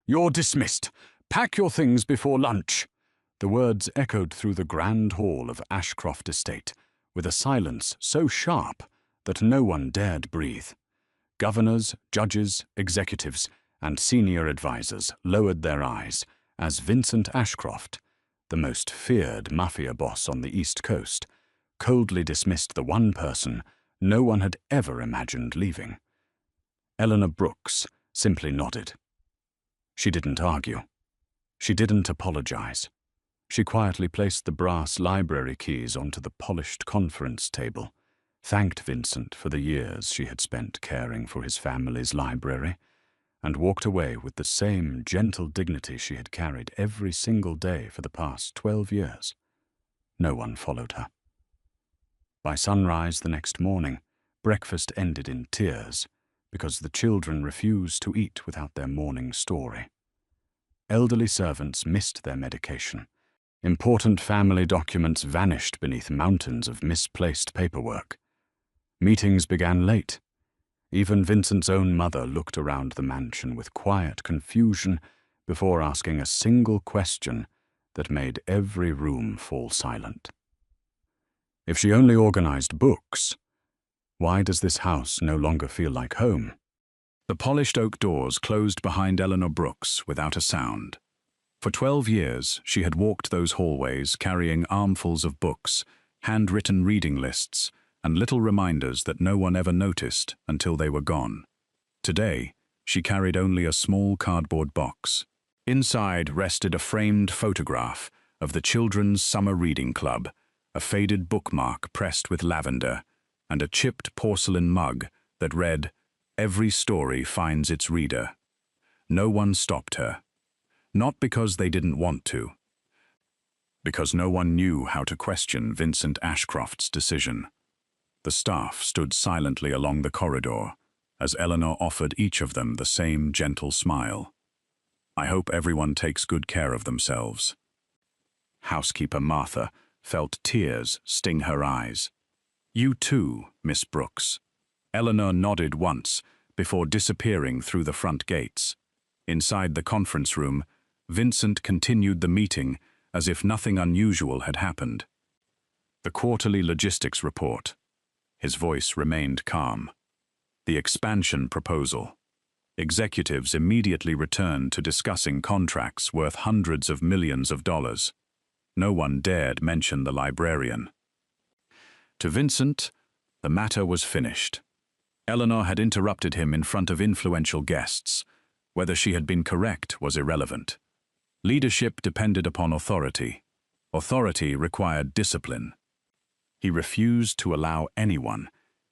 "You're dismissed. Pack your things before lunch." The words echoed through the grand hall of Ashcroft Estate, with a silence so sharp that no one dared breathe. Governors, judges, executives, and senior advisers lowered their eyes as Vincent Ashcroft, the most feared mafia boss on the East Coast, coldly dismissed the one person no one had ever imagined leaving. Eleanor Brooks simply nodded. She didn't argue. She didn't apologize. She quietly placed the brass library keys onto the polished conference table, thanked Vincent for the years she had spent caring for his family's library, and walked away with the same gentle dignity she had carried every single day for the past 12 years. No one followed her. By sunrise the next morning, breakfast ended in tears because the children refused to eat without their morning story. Elderly servants missed their medication. Important family documents vanished beneath mountains of misplaced paperwork. Meetings began late. Even Vincent's own mother looked around the mansion with quiet confusion before asking a single question that made every room fall silent. If she only organized books, why does this house no longer feel like home? The polished oak doors closed behind Eleanor Brooks without a sound. For 12 years, she had walked those hallways carrying armfuls of books, handwritten reading lists, and little reminders that no one ever noticed until they were gone. Today, she carried only a small cardboard box. Inside rested a framed photograph of the Children's Summer Reading Club, a faded bookmark pressed with lavender, and a chipped porcelain mug that read, "Every story finds its reader." No one stopped her. Not because they didn't want to. Because no one knew how to question Vincent Ashcroft's decision. The staff stood silently along the corridor as Eleanor offered each of them the same gentle smile. "I hope everyone takes good care of themselves." Housekeeper Martha felt tears sting her eyes. "You too, Miss Brooks." Eleanor nodded once before disappearing through the front gates. Inside the conference room, Vincent continued the meeting as if nothing unusual had happened. The quarterly logistics report. His voice remained calm. The expansion proposal. Executives immediately returned to discussing contracts worth hundreds of millions of dollars. No one dared mention the librarian. To Vincent, the matter was finished. Eleanor had interrupted him in front of influential guests. Whether she had been correct was irrelevant. Leadership depended upon authority. Authority required discipline. He refused to allow anyone,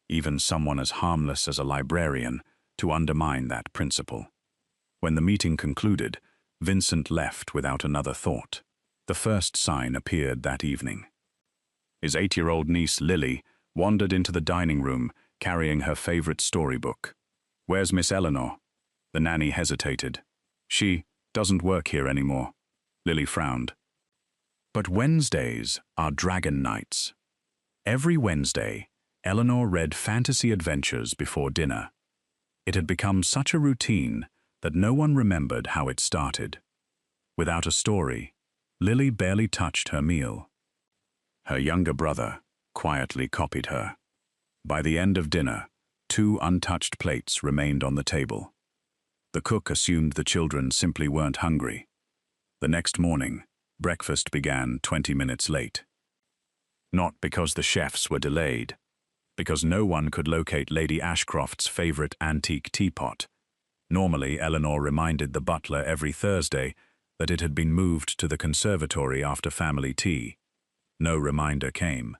even someone as harmless as a librarian, to undermine that principle. When the meeting concluded, Vincent left without another thought. The first sign appeared that evening. His 8-year-old niece, Lily, wandered into the dining room, carrying her favorite storybook. "Where's Miss Eleanor?" The nanny hesitated. "She doesn't work here anymore." Lily frowned. But Wednesdays are dragon nights. Every Wednesday, Eleanor read fantasy adventures before dinner. It had become such a routine that no one remembered how it started. Without a story, Lily barely touched her meal. Her younger brother quietly copied her. By the end of dinner, 2 untouched plates remained on the table. The cook assumed the children simply weren't hungry. The next morning, breakfast began 20 minutes late. Not because the chefs were delayed, because no one could locate Lady Ashcroft's favorite antique teapot. Normally, Eleanor reminded the butler every Thursday that it had been moved to the conservatory after family tea. No reminder came.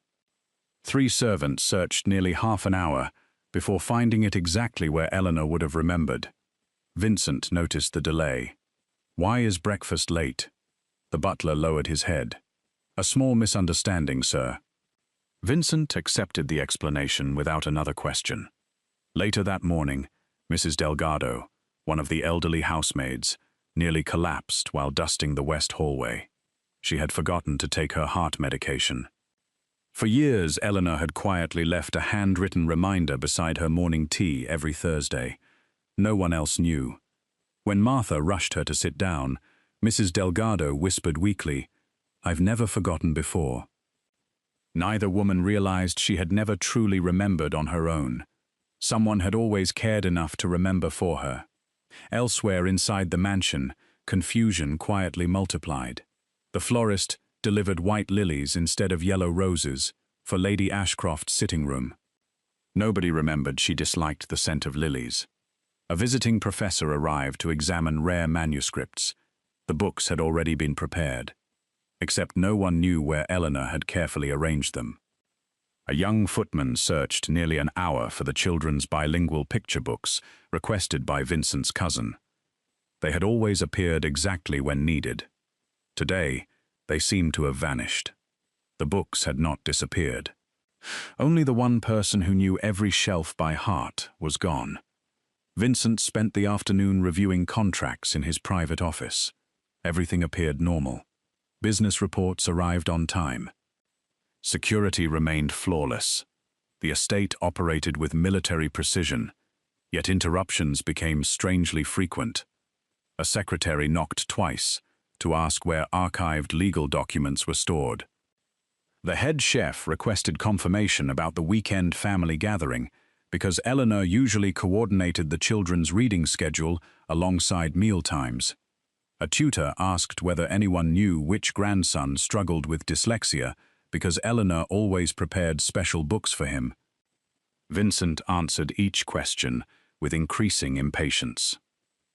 3 servants searched nearly half an hour before finding it exactly where Eleanor would have remembered. Vincent noticed the delay. "Why is breakfast late?" The butler lowered his head. "A small misunderstanding, sir." Vincent accepted the explanation without another question. Later that morning, Mrs. Delgado, one of the elderly housemaids, nearly collapsed while dusting the west hallway. She had forgotten to take her heart medication. For years, Eleanor had quietly left a handwritten reminder beside her morning tea every Thursday. No one else knew. When Martha rushed her to sit down, Mrs. Delgado whispered weakly, "I've never forgotten before." Neither woman realized she had never truly remembered on her own. Someone had always cared enough to remember for her. Elsewhere inside the mansion, confusion quietly multiplied. The florist delivered white lilies instead of yellow roses for Lady Ashcroft's sitting room. Nobody remembered she disliked the scent of lilies. A visiting professor arrived to examine rare manuscripts. The books had already been prepared, except no one knew where Eleanor had carefully arranged them. A young footman searched nearly an hour for the children's bilingual picture books requested by Vincent's cousin. They had always appeared exactly when needed. Today, they seemed to have vanished. The books had not disappeared. Only the one person who knew every shelf by heart was gone. Vincent spent the afternoon reviewing contracts in his private office. Everything appeared normal. Business reports arrived on time. Security remained flawless. The estate operated with military precision, yet interruptions became strangely frequent. A secretary knocked twice to ask where archived legal documents were stored. The head chef requested confirmation about the weekend family gathering because Eleanor usually coordinated the children's reading schedule alongside mealtimes. A tutor asked whether anyone knew which grandson struggled with dyslexia because Eleanor always prepared special books for him. Vincent answered each question with increasing impatience.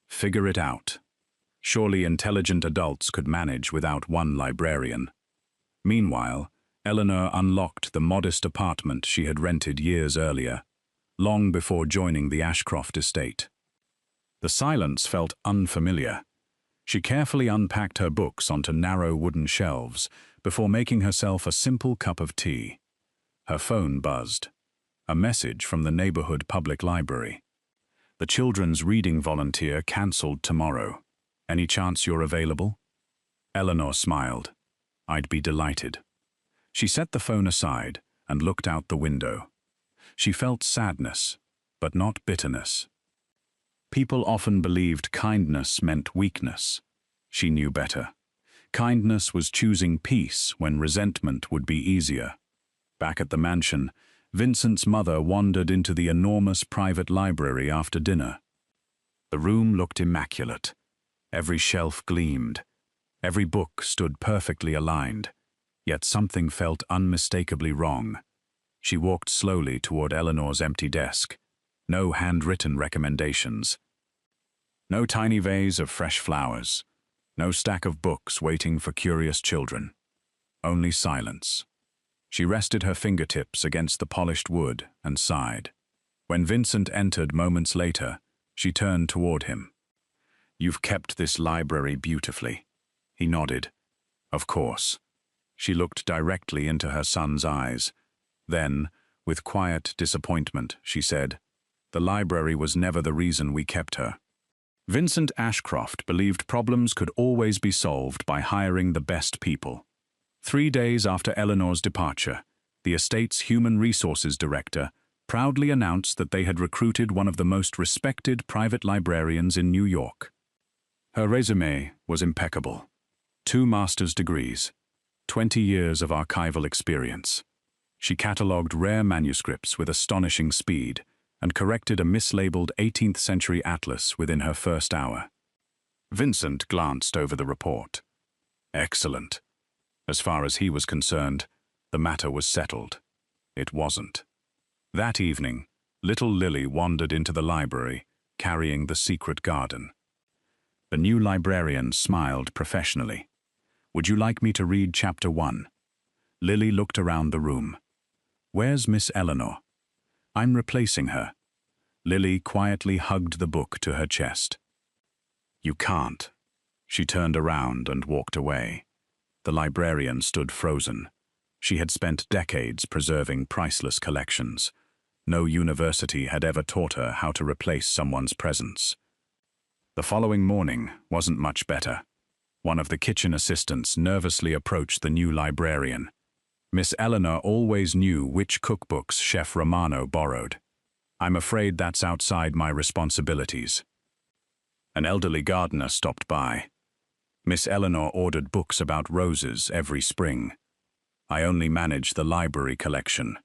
Figure it out. Surely intelligent adults could manage without one librarian. Meanwhile, Eleanor unlocked the modest apartment she had rented years earlier, long before joining the Ashcroft estate. The silence felt unfamiliar. She carefully unpacked her books onto narrow wooden shelves before making herself a simple cup of tea. Her phone buzzed. A message from the neighborhood public library. The children's reading volunteer cancelled tomorrow. Any chance you're available? Eleanor smiled. I'd be delighted. She set the phone aside and looked out the window. She felt sadness, but not bitterness. People often believed kindness meant weakness. She knew better. Kindness was choosing peace when resentment would be easier. Back at the mansion, Vincent's mother wandered into the enormous private library after dinner. The room looked immaculate. Every shelf gleamed. Every book stood perfectly aligned. Yet something felt unmistakably wrong. She walked slowly toward Eleanor's empty desk. No handwritten recommendations. No tiny vase of fresh flowers. No stack of books waiting for curious children. Only silence. She rested her fingertips against the polished wood and sighed. When Vincent entered moments later, she turned toward him. You've kept this library beautifully. He nodded. Of course. She looked directly into her son's eyes. Then, with quiet disappointment, she said, the library was never the reason we kept her. Vincent Ashcroft believed problems could always be solved by hiring the best people. 3 days after Eleanor's departure, the estate's human resources director proudly announced that they had recruited one of the most respected private librarians in New York. Her resume was impeccable. 2 master's degrees, 20 years of archival experience. She catalogued rare manuscripts with astonishing speed and corrected a mislabeled 18th century atlas within her first hour. Vincent glanced over the report. Excellent. As far as he was concerned, the matter was settled. It wasn't. That evening, little Lily wandered into the library, carrying the secret garden. The new librarian smiled professionally. Would you like me to read chapter 1? Lily looked around the room. Where's Miss Eleanor? I'm replacing her. Lily quietly hugged the book to her chest. You can't. She turned around and walked away. The librarian stood frozen. She had spent decades preserving priceless collections. No university had ever taught her how to replace someone's presence. The following morning wasn't much better. One of the kitchen assistants nervously approached the new librarian. Miss Eleanor always knew which cookbooks Chef Romano borrowed. I'm afraid that's outside my responsibilities. An elderly gardener stopped by. Miss Eleanor ordered books about roses every spring. I only manage the library collection.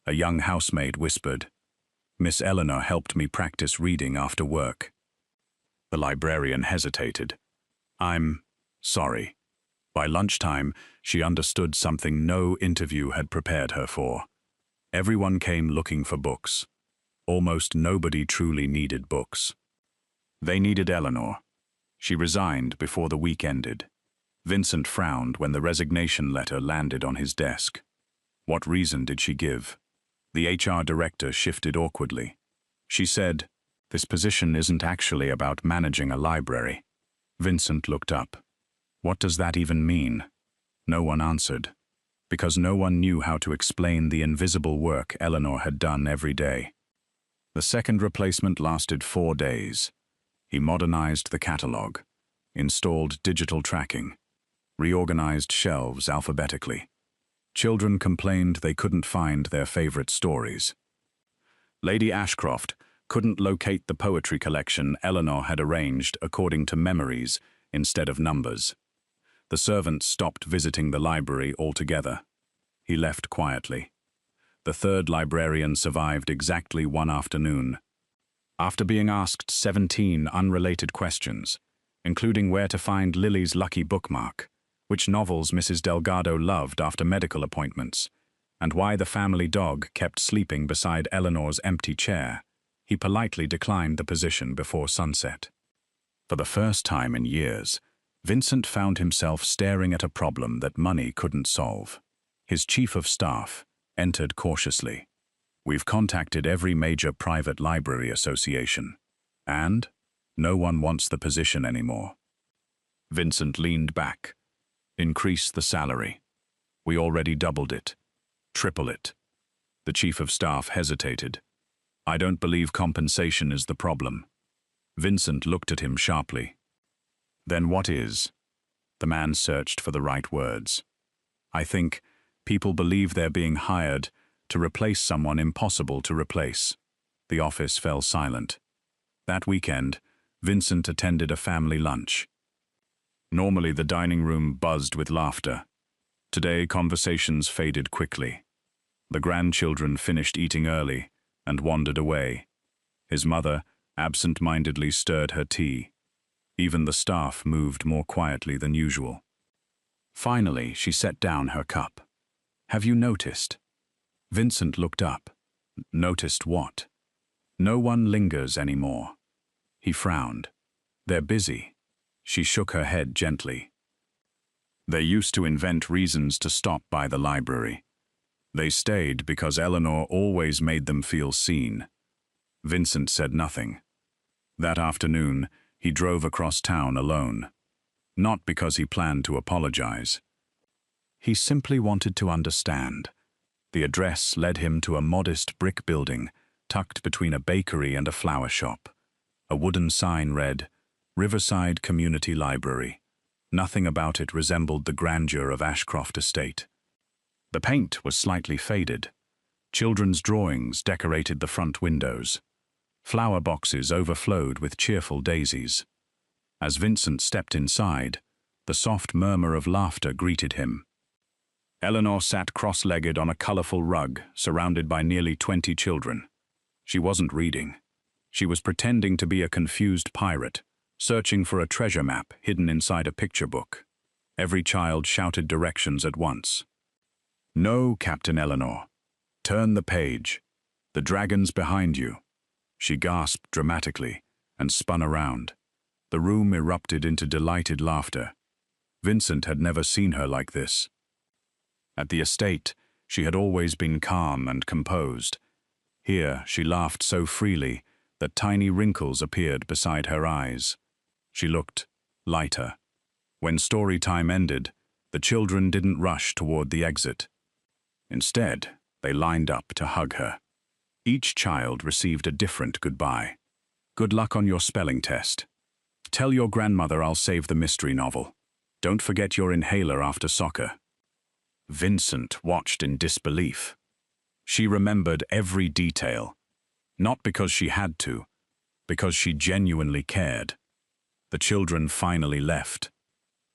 A young housemaid whispered. Miss Eleanor helped me practice reading after work. The librarian hesitated. I'm sorry. By lunchtime, she understood something no interview had prepared her for. Everyone came looking for books. Almost nobody truly needed books. They needed Eleanor. She resigned before the week ended. Vincent frowned when the resignation letter landed on his desk. What reason did she give? The HR director shifted awkwardly. She said, "This position isn't actually about managing a library." Vincent looked up. What does that even mean? No one answered, because no one knew how to explain the invisible work Eleanor had done every day. The second replacement lasted 4 days. He modernized the catalog, installed digital tracking, reorganized shelves alphabetically. Children complained they couldn't find their favorite stories. Lady Ashcroft couldn't locate the poetry collection Eleanor had arranged according to memories instead of numbers. The servants stopped visiting the library altogether. He left quietly. The third librarian survived exactly 1 afternoon. After being asked 17 unrelated questions, including where to find Lily's lucky bookmark, which novels Mrs. Delgado loved after medical appointments, and why the family dog kept sleeping beside Eleanor's empty chair, he politely declined the position before sunset. For the first time in years, Vincent found himself staring at a problem that money couldn't solve. His chief of staff entered cautiously. "We've contacted every major private library association, and no one wants the position anymore." Vincent leaned back. "Increase the salary. We already doubled it. Triple it." The chief of staff hesitated. "I don't believe compensation is the problem." Vincent looked at him sharply. "Then what is?" The man searched for the right words. "I think people believe they're being hired to replace someone impossible to replace." The office fell silent. That weekend, Vincent attended a family lunch. Normally the dining room buzzed with laughter. Today conversations faded quickly. The grandchildren finished eating early and wandered away. His mother absent-mindedly stirred her tea. Even the staff moved more quietly than usual. Finally, she set down her cup. "Have you noticed?" Vincent looked up. Noticed what? "No one lingers anymore." He frowned. "They're busy." She shook her head gently. "They used to invent reasons to stop by the library. They stayed because Eleanor always made them feel seen." Vincent said nothing. That afternoon, he drove across town alone. Not because he planned to apologize. He simply wanted to understand. The address led him to a modest brick building tucked between a bakery and a flower shop. A wooden sign read, "Riverside Community Library." Nothing about it resembled the grandeur of Ashcroft Estate. The paint was slightly faded. Children's drawings decorated the front windows. Flower boxes overflowed with cheerful daisies. As Vincent stepped inside, the soft murmur of laughter greeted him. Eleanor sat cross-legged on a colorful rug, surrounded by nearly 20 children. She wasn't reading. She was pretending to be a confused pirate, searching for a treasure map hidden inside a picture book. Every child shouted directions at once. "No, Captain Eleanor. Turn the page. The dragon's behind you." She gasped dramatically and spun around. The room erupted into delighted laughter. Vincent had never seen her like this. At the estate, she had always been calm and composed. Here, she laughed so freely that tiny wrinkles appeared beside her eyes. She looked lighter. When story time ended, the children didn't rush toward the exit. Instead, they lined up to hug her. Each child received a different goodbye. "Good luck on your spelling test. Tell your grandmother I'll save the mystery novel. Don't forget your inhaler after soccer." Vincent watched in disbelief. She remembered every detail, not because she had to, because she genuinely cared. The children finally left.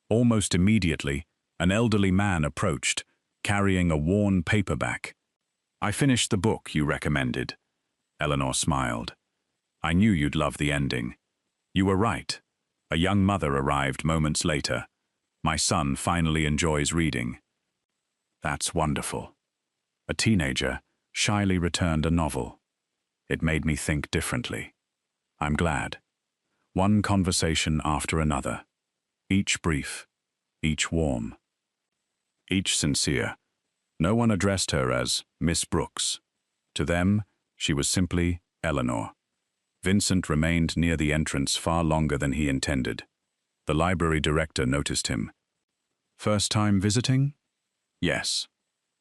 Almost immediately, an elderly man approached, carrying a worn paperback. "I finished the book you recommended." Eleanor smiled. "I knew you'd love the ending. You were right. A young mother arrived moments later. My son finally enjoys reading." "That's wonderful." A teenager shyly returned a novel. "It made me think differently." "I'm glad." One conversation after another. Each brief, each warm, each sincere. No one addressed her as Miss Brooks. To them, she was simply Eleanor. Vincent remained near the entrance far longer than he intended. The library director noticed him. "First time visiting?" "Yes."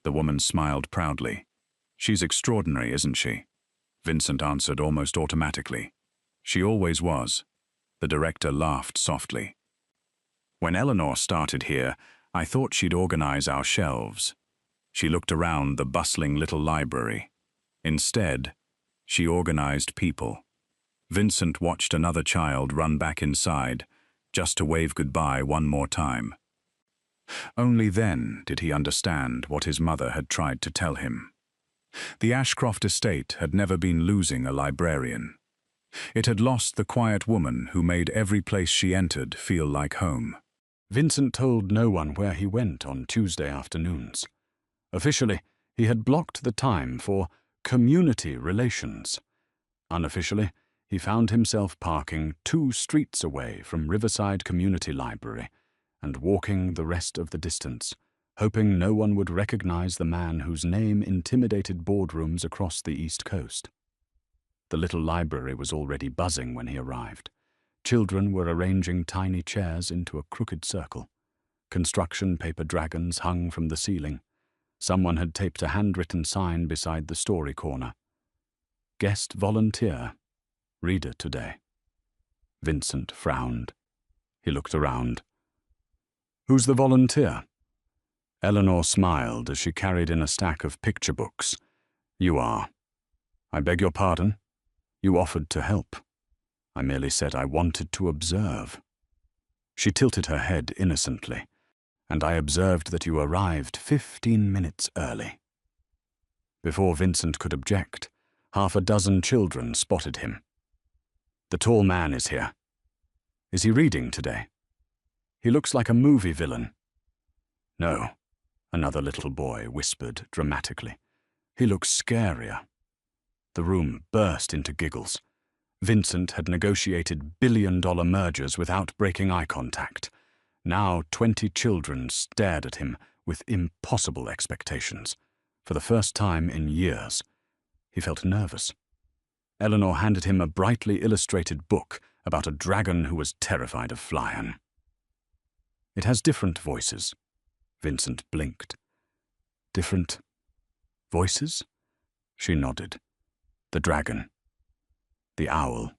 The woman smiled proudly. "She's extraordinary, isn't she?" Vincent answered almost automatically. "She always was." The director laughed softly. "When Eleanor started here, I thought she'd organize our shelves." She looked around the bustling little library. Instead, she organized people. Vincent watched another child run back inside, just to wave goodbye one more time. Only then did he understand what his mother had tried to tell him. The Ashcroft estate had never been losing a librarian. It had lost the quiet woman who made every place she entered feel like home. Vincent told no one where he went on Tuesday afternoons. Officially, he had blocked the time for community relations. Unofficially, he found himself parking 2 streets away from Riverside Community Library and walking the rest of the distance, hoping no one would recognize the man whose name intimidated boardrooms across the East Coast. The little library was already buzzing when he arrived. Children were arranging tiny chairs into a crooked circle. Construction paper dragons hung from the ceiling. Someone had taped a handwritten sign beside the story corner. "Guest volunteer. Reader today." Vincent frowned. He looked around. "Who's the volunteer?" Eleanor smiled as she carried in a stack of picture books. "You are." "I beg your pardon?" "You offered to help." "I merely said I wanted to observe." She tilted her head innocently. "And I observed that you arrived 15 minutes early." Before Vincent could object, 6 children spotted him. "The tall man is here." "Is he reading today?" "He looks like a movie villain." "No," another little boy whispered dramatically. "He looks scarier." The room burst into giggles. Vincent had negotiated billion-dollar mergers without breaking eye contact. Now 20 children stared at him with impossible expectations. For the first time in years, he felt nervous. Eleanor handed him a brightly illustrated book about a dragon who was terrified of Flyan. "It has different voices." Vincent blinked. "Different voices?" She nodded. "The dragon, the owl,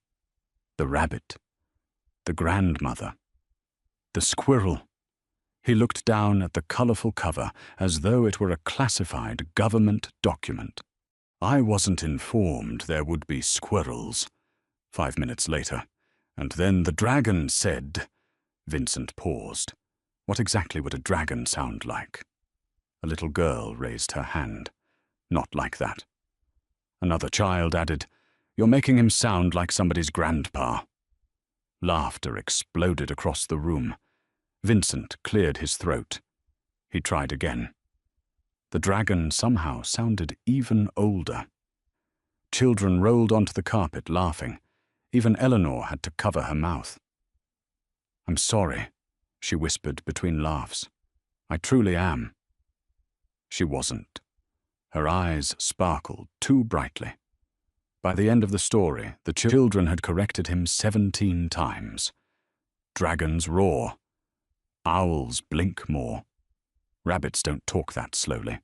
the rabbit, the grandmother, the squirrel." He looked down at the colorful cover as though it were a classified government document. "I wasn't informed there would be squirrels." 5 minutes later, "And then the dragon said—" Vincent paused. What exactly would a dragon sound like? A little girl raised her hand. "Not like that." Another child added, "You're making him sound like somebody's grandpa." Laughter exploded across the room. Vincent cleared his throat. He tried again. The dragon somehow sounded even older. Children rolled onto the carpet laughing. Even Eleanor had to cover her mouth. "I'm sorry," she whispered between laughs. "I truly am." She wasn't. Her eyes sparkled too brightly. By the end of the story, the children had corrected him 17 times. Dragons roar. Owls blink more. Rabbits don't talk that slowly.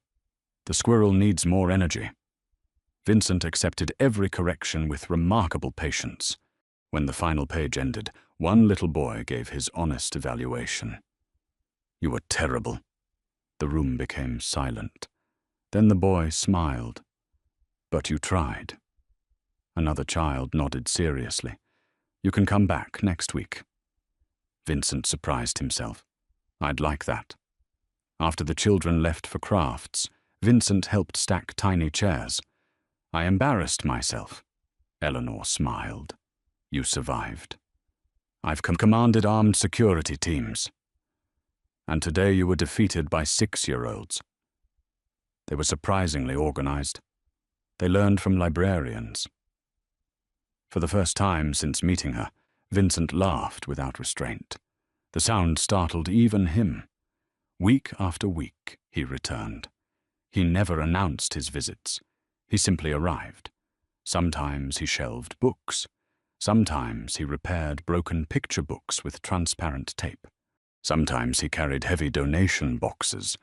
The squirrel needs more energy. Vincent accepted every correction with remarkable patience. When the final page ended, one little boy gave his honest evaluation. "You were terrible." The room became silent. Then the boy smiled. "But you tried." Another child nodded seriously. "You can come back next week." Vincent surprised himself. I'd like that. After the children left for crafts, Vincent helped stack tiny chairs. I embarrassed myself. Eleanor smiled. You survived. I've commanded armed security teams. And today you were defeated by 6-year-olds. They were surprisingly organized. They learned from librarians. For the first time since meeting her, Vincent laughed without restraint. The sound startled even him. Week after week, he returned. He never announced his visits. He simply arrived. Sometimes he shelved books. Sometimes he repaired broken picture books with transparent tape. Sometimes he carried heavy donation boxes.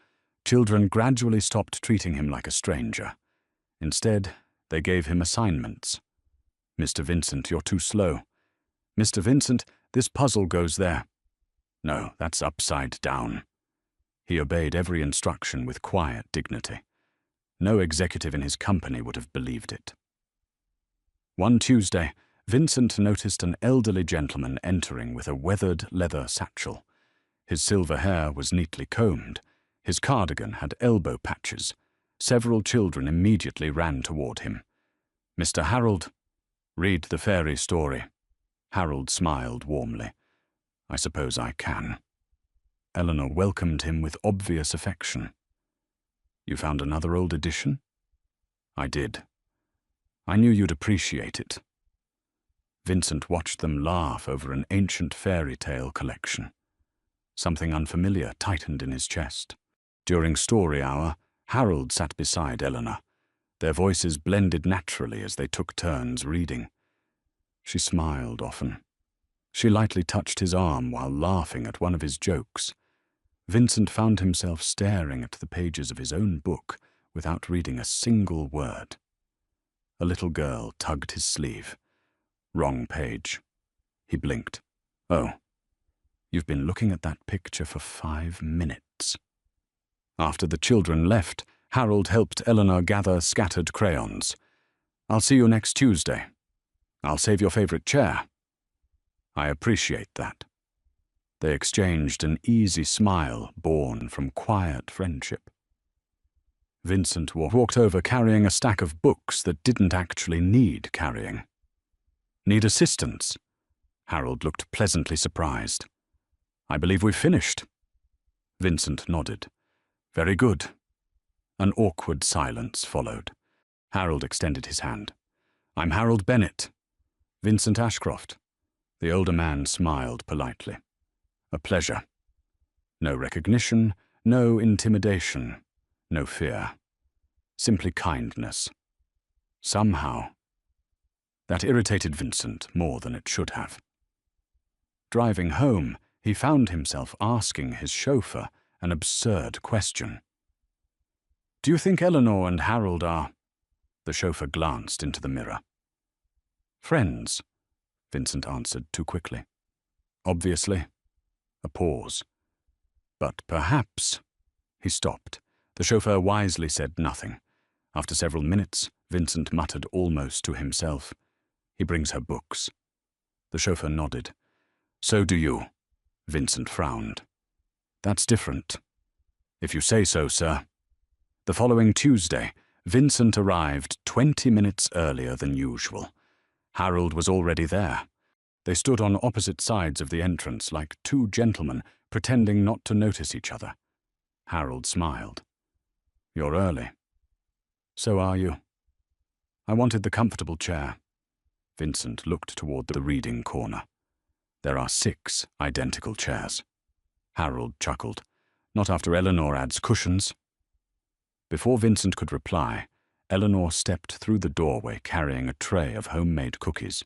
Children gradually stopped treating him like a stranger. Instead, they gave him assignments. Mr. Vincent, you're too slow. Mr. Vincent, this puzzle goes there. No, that's upside down. He obeyed every instruction with quiet dignity. No executive in his company would have believed it. One Tuesday, Vincent noticed an elderly gentleman entering with a weathered leather satchel. His silver hair was neatly combed. His cardigan had elbow patches. Several children immediately ran toward him. Mr. Harold, read the fairy story. Harold smiled warmly. I suppose I can. Eleanor welcomed him with obvious affection. You found another old edition? I did. I knew you'd appreciate it. Vincent watched them laugh over an ancient fairy tale collection. Something unfamiliar tightened in his chest. During story hour, Harold sat beside Eleanor. Their voices blended naturally as they took turns reading. She smiled often. She lightly touched his arm while laughing at one of his jokes. Vincent found himself staring at the pages of his own book without reading a single word. A little girl tugged his sleeve. Wrong page. He blinked. Oh, you've been looking at that picture for 5 minutes. After the children left, Harold helped Eleanor gather scattered crayons. I'll see you next Tuesday. I'll save your favorite chair. I appreciate that. They exchanged an easy smile born from quiet friendship. Vincent walked over carrying a stack of books that didn't actually need carrying. Need assistance? Harold looked pleasantly surprised. I believe we've finished. Vincent nodded. Very good. An awkward silence followed. Harold extended his hand. I'm Harold Bennett. Vincent Ashcroft. The older man smiled politely. A pleasure. No recognition, no intimidation, no fear. Simply kindness. Somehow. That irritated Vincent more than it should have. Driving home, he found himself asking his chauffeur an absurd question. Do you think Eleanor and Harold are... The chauffeur glanced into the mirror. Friends, Vincent answered too quickly. Obviously. A pause. But perhaps... He stopped. The chauffeur wisely said nothing. After several minutes, Vincent muttered almost to himself. He brings her books. The chauffeur nodded. So do you. Vincent frowned. That's different. If you say so, sir. The following Tuesday, Vincent arrived 20 minutes earlier than usual. Harold was already there. They stood on opposite sides of the entrance like two gentlemen, pretending not to notice each other. Harold smiled. You're early. So are you. I wanted the comfortable chair. Vincent looked toward the reading corner. There are 6 identical chairs. Harold chuckled. Not after Eleanor adds cushions. Before Vincent could reply, Eleanor stepped through the doorway carrying a tray of homemade cookies.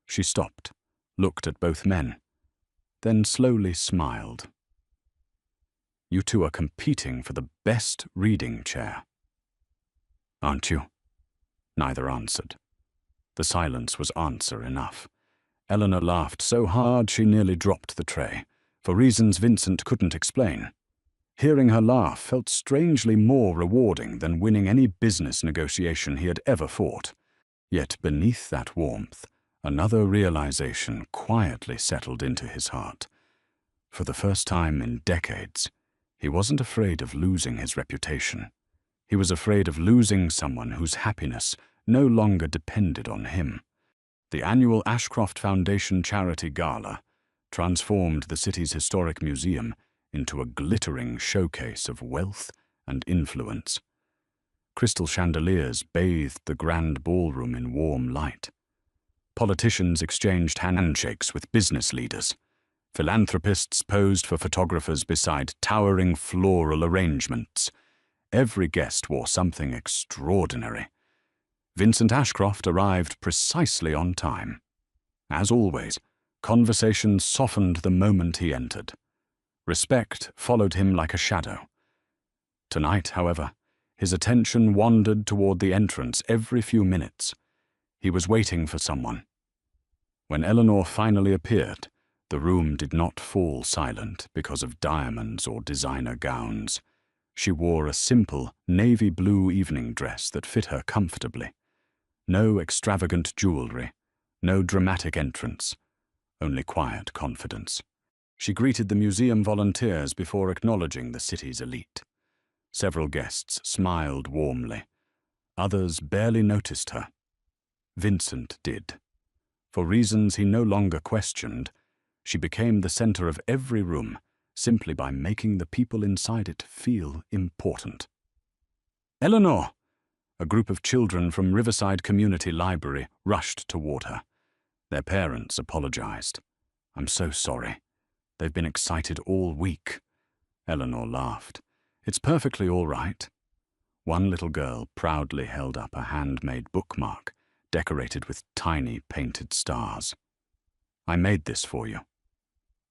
She stopped, looked at both men, then slowly smiled. You two are competing for the best reading chair. Aren't you? Neither answered. The silence was answer enough. Eleanor laughed so hard she nearly dropped the tray, for reasons Vincent couldn't explain. Hearing her laugh felt strangely more rewarding than winning any business negotiation he had ever fought. Yet beneath that warmth, another realization quietly settled into his heart. For the first time in decades, he wasn't afraid of losing his reputation. He was afraid of losing someone whose happiness no longer depended on him. The annual Ashcroft Foundation Charity Gala transformed the city's historic museum into a glittering showcase of wealth and influence. Crystal chandeliers bathed the grand ballroom in warm light. Politicians exchanged handshakes with business leaders. Philanthropists posed for photographers beside towering floral arrangements. Every guest wore something extraordinary. Vincent Ashcroft arrived precisely on time. As always, conversation softened the moment he entered. Respect followed him like a shadow. Tonight, however, his attention wandered toward the entrance every few minutes. He was waiting for someone. When Eleanor finally appeared, the room did not fall silent because of diamonds or designer gowns. She wore a simple navy blue evening dress that fit her comfortably. No extravagant jewelry, no dramatic entrance, only quiet confidence. She greeted the museum volunteers before acknowledging the city's elite. Several guests smiled warmly. Others barely noticed her. Vincent did. For reasons he no longer questioned, she became the center of every room simply by making the people inside it feel important. "Eleanor!" A group of children from Riverside Community Library rushed toward her. Their parents apologized. "I'm so sorry. They've been excited all week." Eleanor laughed. "It's perfectly all right." One little girl proudly held up a handmade bookmark decorated with tiny painted stars. "I made this for you."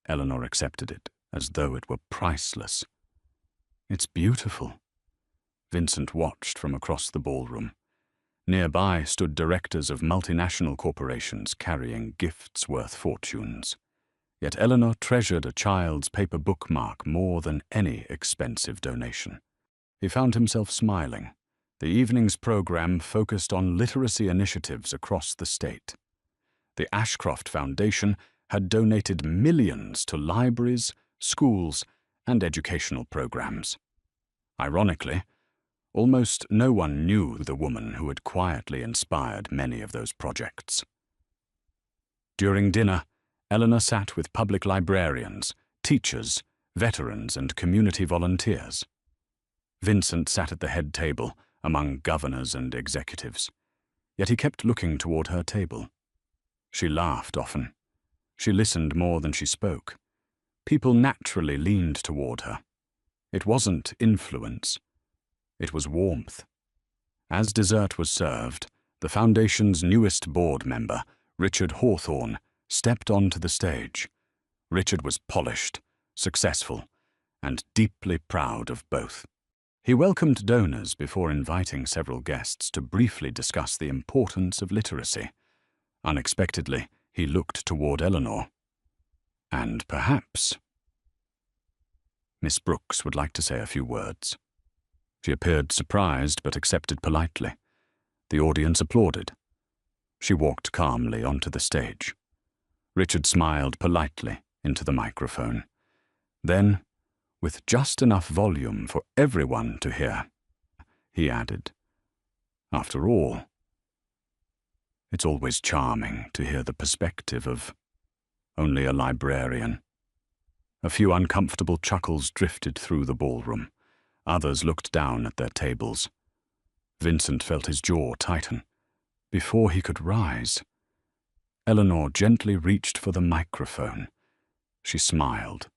Eleanor accepted it as though it were priceless. "It's beautiful." Vincent watched from across the ballroom. Nearby stood directors of multinational corporations carrying gifts worth fortunes. Yet Eleanor treasured a child's paper bookmark more than any expensive donation. He found himself smiling. The evening's program focused on literacy initiatives across the state. The Ashcroft Foundation had donated millions to libraries, schools, and educational programs. Ironically, almost no one knew the woman who had quietly inspired many of those projects. During dinner, Eleanor sat with public librarians, teachers, veterans, and community volunteers. Vincent sat at the head table among governors and executives, yet he kept looking toward her table. She laughed often. She listened more than she spoke. People naturally leaned toward her. It wasn't influence. It was warmth. As dessert was served, the Foundation's newest board member, Richard Hawthorne, stepped onto the stage. Richard was polished, successful, and deeply proud of both. He welcomed donors before inviting several guests to briefly discuss the importance of literacy. Unexpectedly, he looked toward Eleanor. "And perhaps Miss Brooks would like to say a few words." She appeared surprised but accepted politely. The audience applauded. She walked calmly onto the stage. Richard smiled politely into the microphone. Then, with just enough volume for everyone to hear, he added, "After all, it's always charming to hear the perspective of only a librarian." A few uncomfortable chuckles drifted through the ballroom. Others looked down at their tables. Vincent felt his jaw tighten. Before he could rise, Eleanor gently reached for the microphone. She smiled.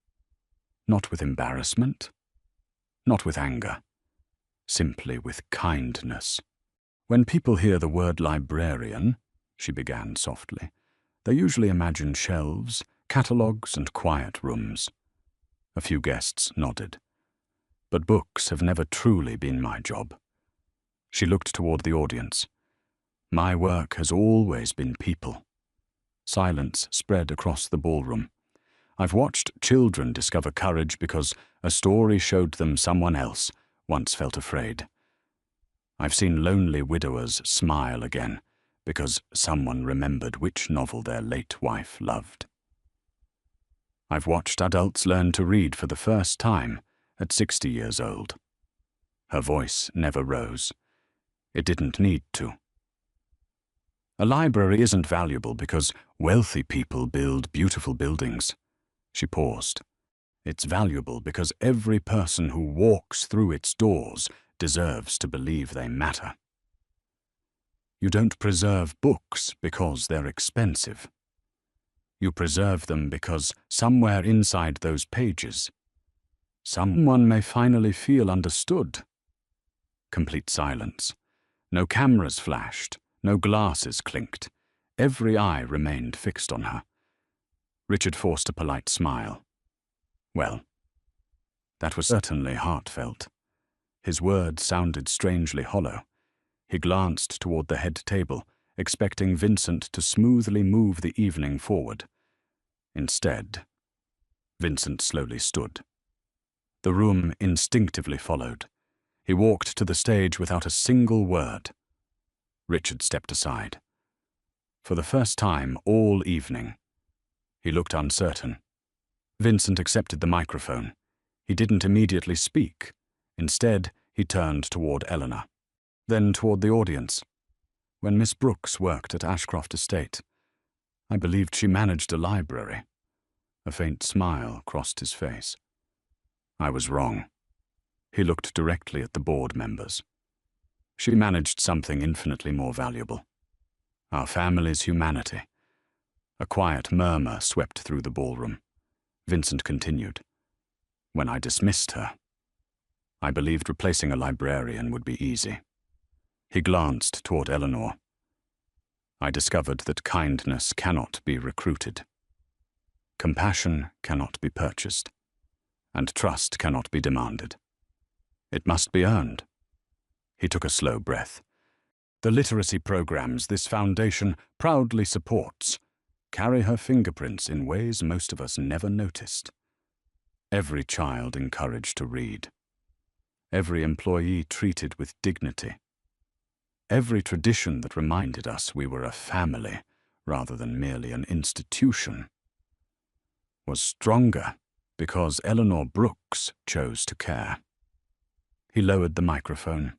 Not with embarrassment, not with anger, simply with kindness. "When people hear the word librarian," she began softly, "they usually imagine shelves, catalogues, and quiet rooms." A few guests nodded. "But books have never truly been my job." She looked toward the audience. "My work has always been people." Silence spread across the ballroom. "I've watched children discover courage because a story showed them someone else once felt afraid. I've seen lonely widowers smile again because someone remembered which novel their late wife loved." I've watched adults learn to read for the first time at 60 years old. Her voice never rose. It didn't need to. A library isn't valuable because wealthy people build beautiful buildings. She paused. It's valuable because every person who walks through its doors deserves to believe they matter. You don't preserve books because they're expensive. You preserve them because somewhere inside those pages, someone may finally feel understood. Complete silence. No cameras flashed, no glasses clinked. Every eye remained fixed on her. Richard forced a polite smile. Well, that was certainly heartfelt. His words sounded strangely hollow. He glanced toward the head table, expecting Vincent to smoothly move the evening forward. Instead, Vincent slowly stood. The room instinctively followed. He walked to the stage without a single word. Richard stepped aside. For the first time all evening, he looked uncertain. Vincent accepted the microphone. He didn't immediately speak. Instead, he turned toward Eleanor, then toward the audience. When Miss Brooks worked at Ashcroft Estate, I believed she managed a library. A faint smile crossed his face. I was wrong. He looked directly at the board members. She managed something infinitely more valuable. Our family's humanity. A quiet murmur swept through the ballroom. Vincent continued. When I dismissed her, I believed replacing a librarian would be easy. He glanced toward Eleanor. I discovered that kindness cannot be recruited. Compassion cannot be purchased. And trust cannot be demanded. It must be earned. He took a slow breath. The literacy programs this foundation proudly supports carry her fingerprints in ways most of us never noticed. Every child encouraged to read. Every employee treated with dignity. Every tradition that reminded us we were a family rather than merely an institution was stronger because Eleanor Brooks chose to care. He lowered the microphone.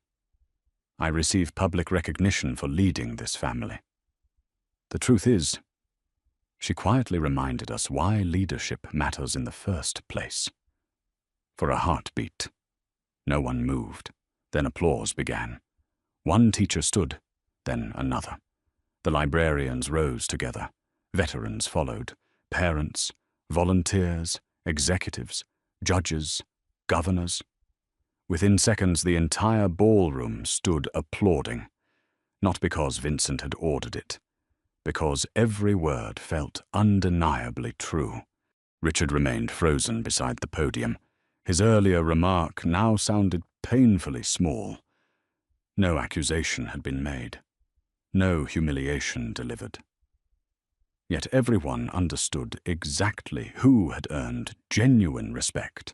I receive public recognition for leading this family. The truth is, she quietly reminded us why leadership matters in the first place. For a heartbeat, no one moved. Then applause began. One teacher stood, then another. The librarians rose together. Veterans followed. Parents, volunteers, executives, judges, governors. Within seconds, the entire ballroom stood applauding, not because Vincent had ordered it, because every word felt undeniably true. Richard remained frozen beside the podium. His earlier remark now sounded painfully small. No accusation had been made. No humiliation delivered. Yet everyone understood exactly who had earned genuine respect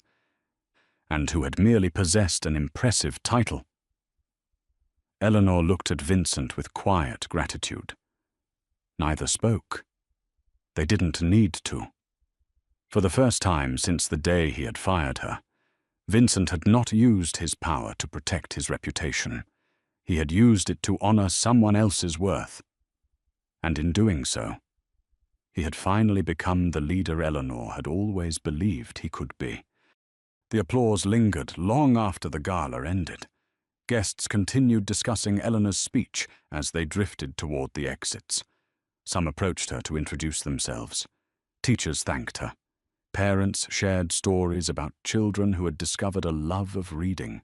and who had merely possessed an impressive title. Eleanor looked at Vincent with quiet gratitude. Neither spoke. They didn't need to. For the first time since the day he had fired her, Vincent had not used his power to protect his reputation. He had used it to honor someone else's worth. And in doing so, he had finally become the leader Eleanor had always believed he could be. The applause lingered long after the gala ended. Guests continued discussing Eleanor's speech as they drifted toward the exits. Some approached her to introduce themselves. Teachers thanked her. Parents shared stories about children who had discovered a love of reading.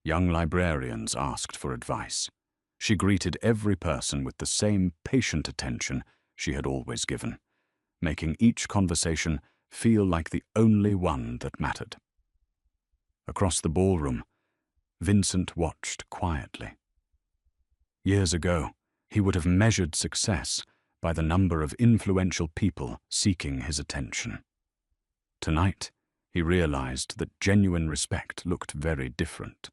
Young librarians asked for advice. She greeted every person with the same patient attention she had always given, making each conversation feel like the only one that mattered. Across the ballroom, Vincent watched quietly. Years ago, he would have measured success by the number of influential people seeking his attention. Tonight, he realized that genuine respect looked very different.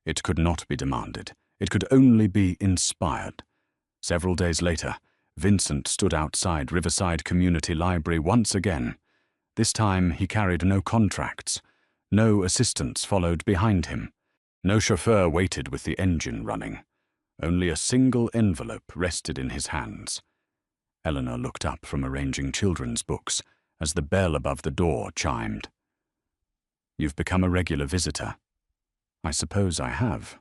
It could not be demanded. It could only be inspired. Several days later, Vincent stood outside Riverside Community Library once again. This time he carried no contracts. No assistants followed behind him. No chauffeur waited with the engine running. Only a single envelope rested in his hands. Eleanor looked up from arranging children's books as the bell above the door chimed. "You've become a regular visitor." "I suppose I have."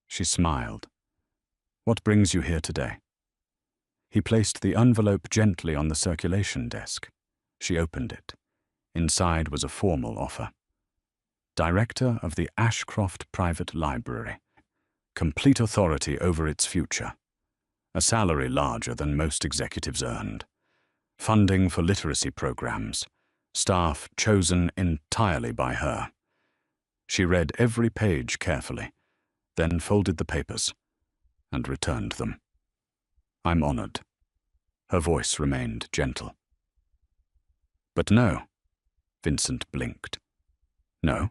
She smiled. "What brings you here today?" He placed the envelope gently on the circulation desk. She opened it. Inside was a formal offer. Director of the Ashcroft Private Library. Complete authority over its future. A salary larger than most executives earned. Funding for literacy programs. Staff chosen entirely by her. She read every page carefully, then folded the papers and returned them. "I'm honored." Her voice remained gentle. "But no," Vincent blinked. "No,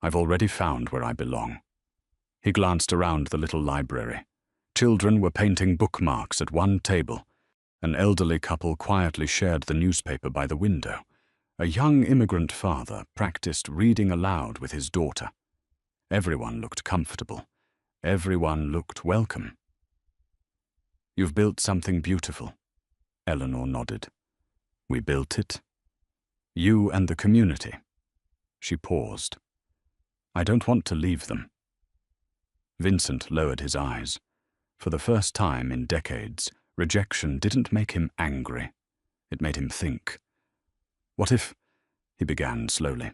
I've already found where I belong." He glanced around the little library. Children were painting bookmarks at one table. An elderly couple quietly shared the newspaper by the window. A young immigrant father practiced reading aloud with his daughter. Everyone looked comfortable. Everyone looked welcome. "You've built something beautiful." Eleanor nodded. "We built it. You and the community." She paused. "I don't want to leave them." Vincent lowered his eyes. For the first time in decades, rejection didn't make him angry. It made him think. "What if—" he began slowly.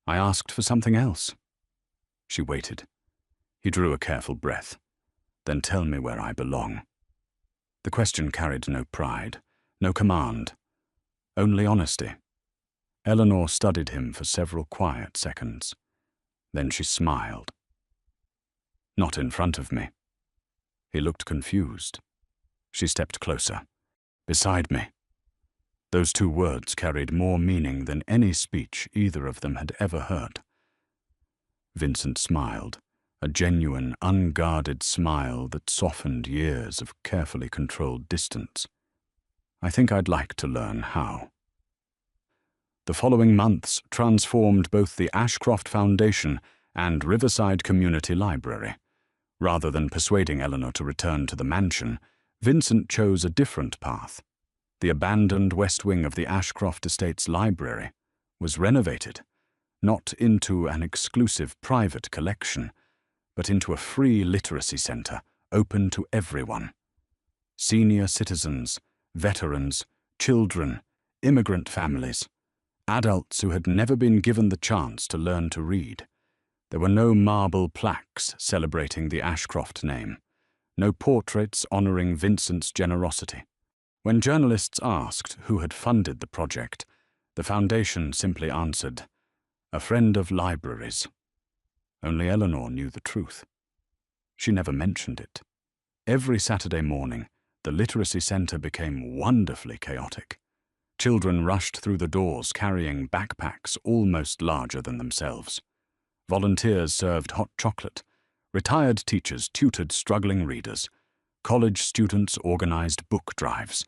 "I asked for something else?" She waited. He drew a careful breath. "Then tell me where I belong." The question carried no pride, no command, only honesty. Eleanor studied him for several quiet seconds. Then she smiled. "Not in front of me." He looked confused. She stepped closer. "Beside me." Those two words carried more meaning than any speech either of them had ever heard. Vincent smiled, a genuine, unguarded smile that softened years of carefully controlled distance. "I think I'd like to learn how." The following months transformed both the Ashcroft Foundation and Riverside Community Library. Rather than persuading Eleanor to return to the mansion, Vincent chose a different path. The abandoned west wing of the Ashcroft Estates Library was renovated, not into an exclusive private collection, but into a free literacy center open to everyone. Senior citizens, veterans, children, immigrant families, adults who had never been given the chance to learn to read. There were no marble plaques celebrating the Ashcroft name, no portraits honoring Vincent's generosity. When journalists asked who had funded the project, the foundation simply answered, "A friend of libraries." Only Eleanor knew the truth. She never mentioned it. Every Saturday morning, the literacy center became wonderfully chaotic. Children rushed through the doors carrying backpacks almost larger than themselves. Volunteers served hot chocolate. Retired teachers tutored struggling readers. College students organized book drives.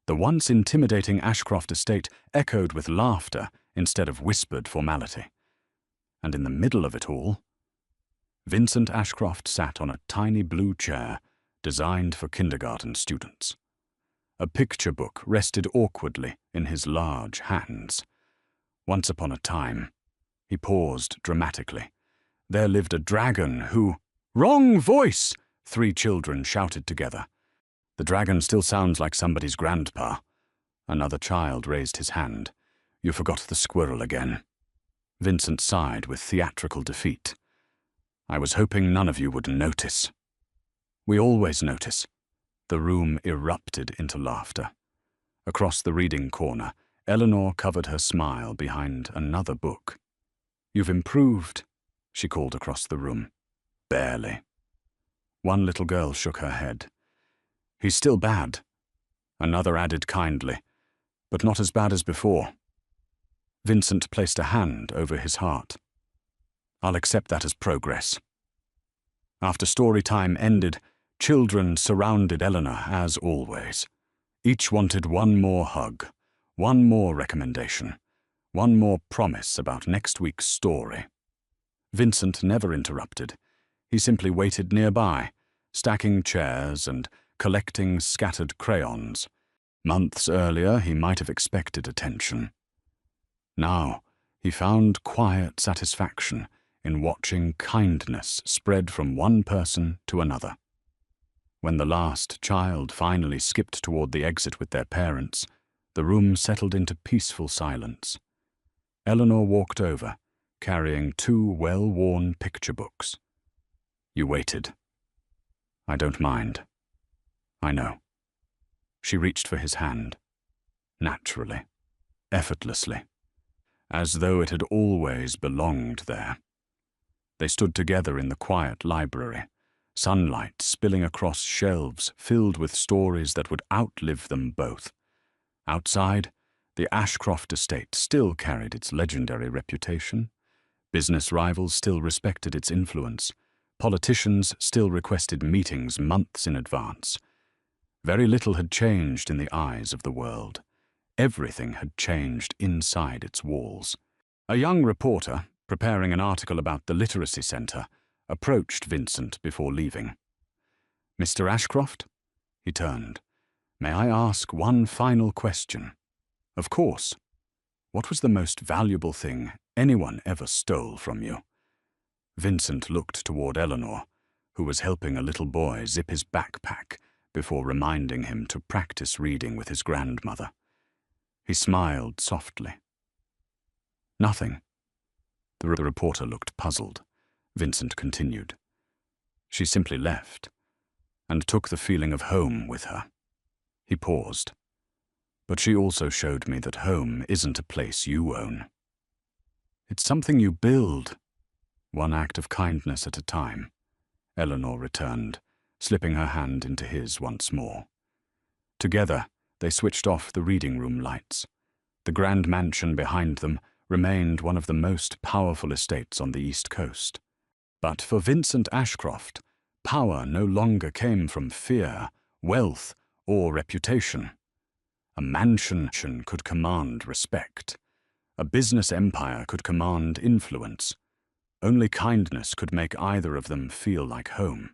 The once intimidating Ashcroft estate echoed with laughter instead of whispered formality. And in the middle of it all, Vincent Ashcroft sat on a tiny blue chair designed for kindergarten students. A picture book rested awkwardly in his large hands. Once upon a time, he paused dramatically, there lived a dragon who— "Wrong voice!" 3 children shouted together. "The dragon still sounds like somebody's grandpa." Another child raised his hand. "You forgot the squirrel again." Vincent sighed with theatrical defeat. "I was hoping none of you would notice." "We always notice." The room erupted into laughter. Across the reading corner, Eleanor covered her smile behind another book. "You've improved," she called across the room. "Barely." One little girl shook her head. "He's still bad." Another added kindly, "But not as bad as before." Vincent placed a hand over his heart. "I'll accept that as progress." After story time ended, children surrounded Eleanor as always. Each wanted one more hug, One more recommendation. One more promise about next week's story. Vincent never interrupted. He simply waited nearby, stacking chairs and collecting scattered crayons. Months earlier, he might have expected attention. Now, he found quiet satisfaction in watching kindness spread from one person to another. When the last child finally skipped toward the exit with their parents, the room settled into peaceful silence. Eleanor walked over, carrying 2 well-worn picture books. You waited. I don't mind. I know. She reached for his hand. Naturally, effortlessly, as though it had always belonged there. They stood together in the quiet library, sunlight spilling across shelves filled with stories that would outlive them both. Outside, the Ashcroft estate still carried its legendary reputation. Business rivals still respected its influence. Politicians still requested meetings months in advance. Very little had changed in the eyes of the world. Everything had changed inside its walls. A young reporter, preparing an article about the Literacy Centre, approached Vincent before leaving. Mr. Ashcroft? He turned. May I ask one final question? Of course. What was the most valuable thing anyone ever stole from you? Vincent looked toward Eleanor, who was helping a little boy zip his backpack before reminding him to practice reading with his grandmother. He smiled softly. Nothing. The reporter looked puzzled. Vincent continued. She simply left, and took the feeling of home with her. He paused. But she also showed me that home isn't a place you own. It's something you build, one act of kindness at a time, Eleanor returned, slipping her hand into his once more. Together, they switched off the reading room lights. The grand mansion behind them remained one of the most powerful estates on the East Coast. But for Vincent Ashcroft, power no longer came from fear, wealth, or reputation. A mansion could command respect. A business empire could command influence. Only kindness could make either of them feel like home.